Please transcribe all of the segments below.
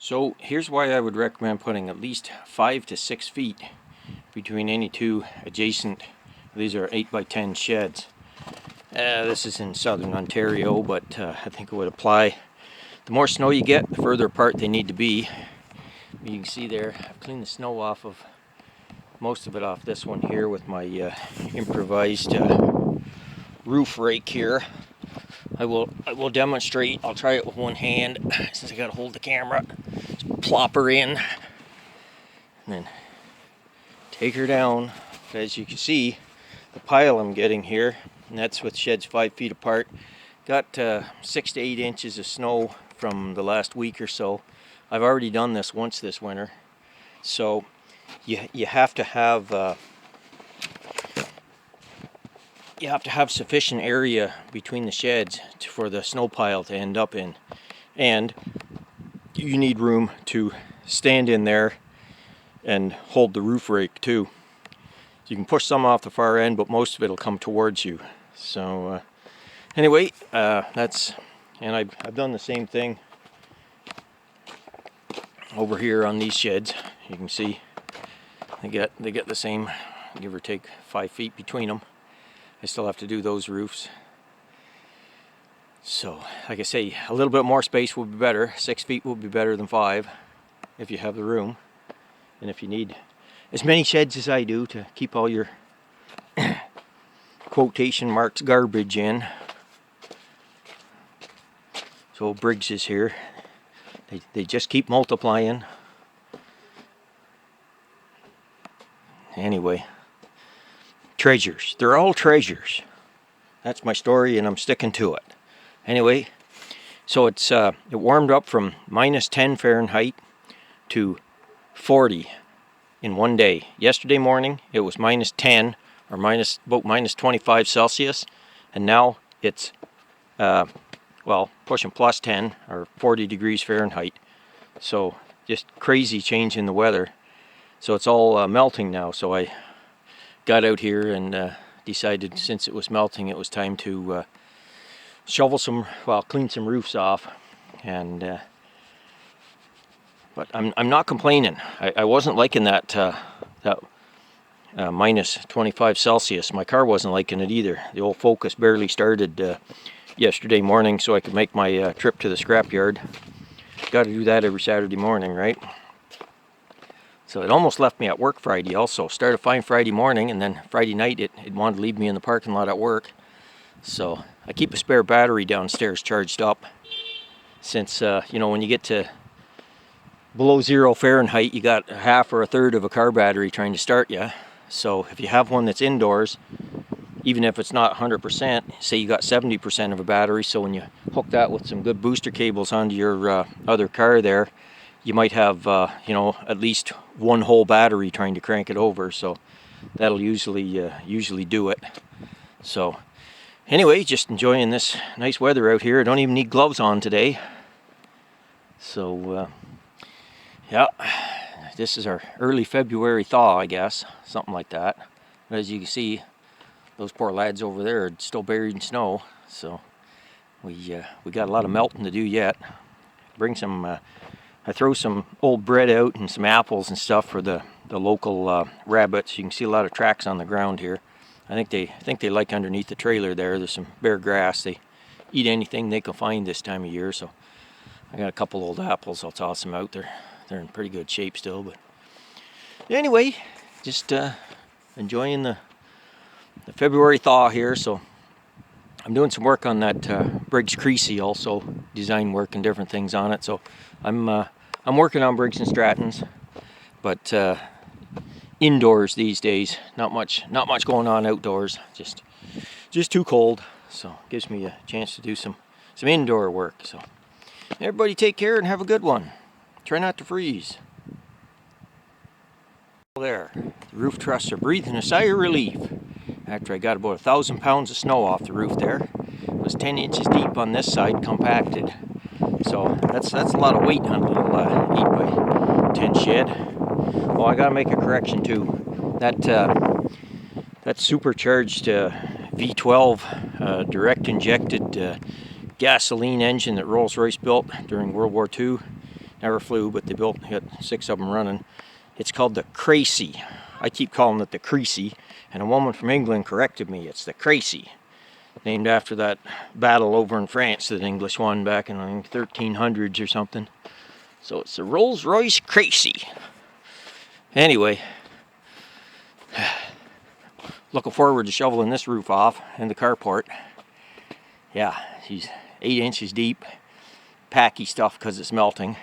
So here's why I would recommend putting at least 5 to 6 feet between any two adjacent, these are 8 by 10 sheds. This is in southern Ontario, but I think it would apply. The more snow you get, the further apart they need to be. You can see there, I've cleaned the snow off of, most of it off this one here with my improvised roof rake here. I will demonstrate. I'll try it with one hand since I got to hold the camera. Just plop her in and then take her down. As you can see, the pile I'm getting here, and that's with sheds 5 feet apart, got 6 to 8 inches of snow from the last week or so. I've already done this once this winter, so you have to have sufficient area between the sheds for the snow pile to end up in, and you need room to stand in there and hold the roof rake too. You can push some off the far end, but most of it will come towards you. So anyway, and I've done the same thing over here on these sheds. You can see they get the same, give or take 5 feet between them. I still have to do those roofs. So, like I say, a little bit more space would be better. 6 feet would be better than 5 if you have the room. And if you need as many sheds as I do to keep all your quotation marks garbage in. So Briggs is here. They just keep multiplying. Anyway. Treasures. They're all treasures. That's my story and I'm sticking to it. Anyway, so it warmed up from -10 Fahrenheit to 40 in one day. Yesterday morning it was -10 or about -25 Celsius, and now it's well, pushing +10 or 40 degrees Fahrenheit. So just crazy change in the weather. So it's all melting now. So I got out here and decided, since it was melting, it was time to clean some roofs off. And but I'm not complaining. I wasn't liking that -25 Celsius. My car wasn't liking it either. The old Focus barely started yesterday morning, so I could make my trip to the scrapyard. Got to do that every Saturday morning, right? So it almost left me at work Friday also. Started fine Friday morning, and then Friday night it wanted to leave me in the parking lot at work. So I keep a spare battery downstairs charged up, since you know, when you get to below 0 Fahrenheit, you got a half or a third of a car battery trying to start you. So if you have one that's indoors, even if it's not 100%, say you got 70% of a battery, so when you hook that with some good booster cables onto your other car there, you might have, you know, at least one whole battery trying to crank it over. So that'll usually do it. So anyway, just enjoying this nice weather out here. I don't even need gloves on today. So yeah, this is our early February thaw, I guess, something like that. But as you can see, those poor lads over there are still buried in snow. So we got a lot of melting to do yet. Bring some. I throw some old bread out and some apples and stuff for the local rabbits. You can see a lot of tracks on the ground here. I think they like underneath the trailer there. There's some bare grass. They eat anything they can find this time of year. So I got a couple old apples. I'll toss them out there. They're in pretty good shape still. But anyway, just enjoying the February thaw here. So I'm doing some work on that Briggs Creasy, also design work and different things on it. So I'm working on Briggs and Strattons, but indoors these days. Not much going on outdoors. Just too cold. So it gives me a chance to do some indoor work. So everybody take care and have a good one. Try not to freeze. There, the roof trusses are breathing a sigh of relief after I got about 1,000 pounds of snow off the roof there. It was 10 inches deep on this side, compacted. So that's a lot of weight on a little 8 by 10 shed. Oh, I gotta make a correction too. That supercharged V12 direct injected gasoline engine that Rolls-Royce built during World War II. never flew, but they had 6 of them running. It's called the Crazy. I keep calling it the Creasy, and a woman from England corrected me. It's the Crazy, named after that battle over in France that the English won back in, I think, 1300s or something. So it's the Rolls-Royce Crazy. Anyway, looking forward to shoveling this roof off in the carport. Yeah, she's 8 inches deep. Packy stuff because it's melting.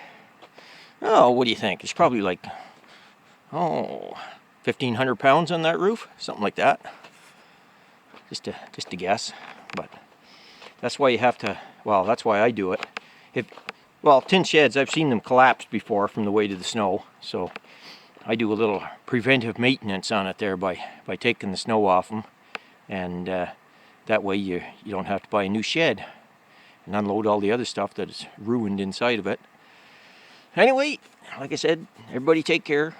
Oh, what do you think? It's probably like, 1,500 pounds on that roof, something like that. Just to guess, but that's why you have to. Well, that's why I do it. Tin sheds, I've seen them collapse before from the weight of the snow, so I do a little preventive maintenance on it there by taking the snow off them, and that way you don't have to buy a new shed and unload all the other stuff that is ruined inside of it. Anyway, like I said, everybody take care.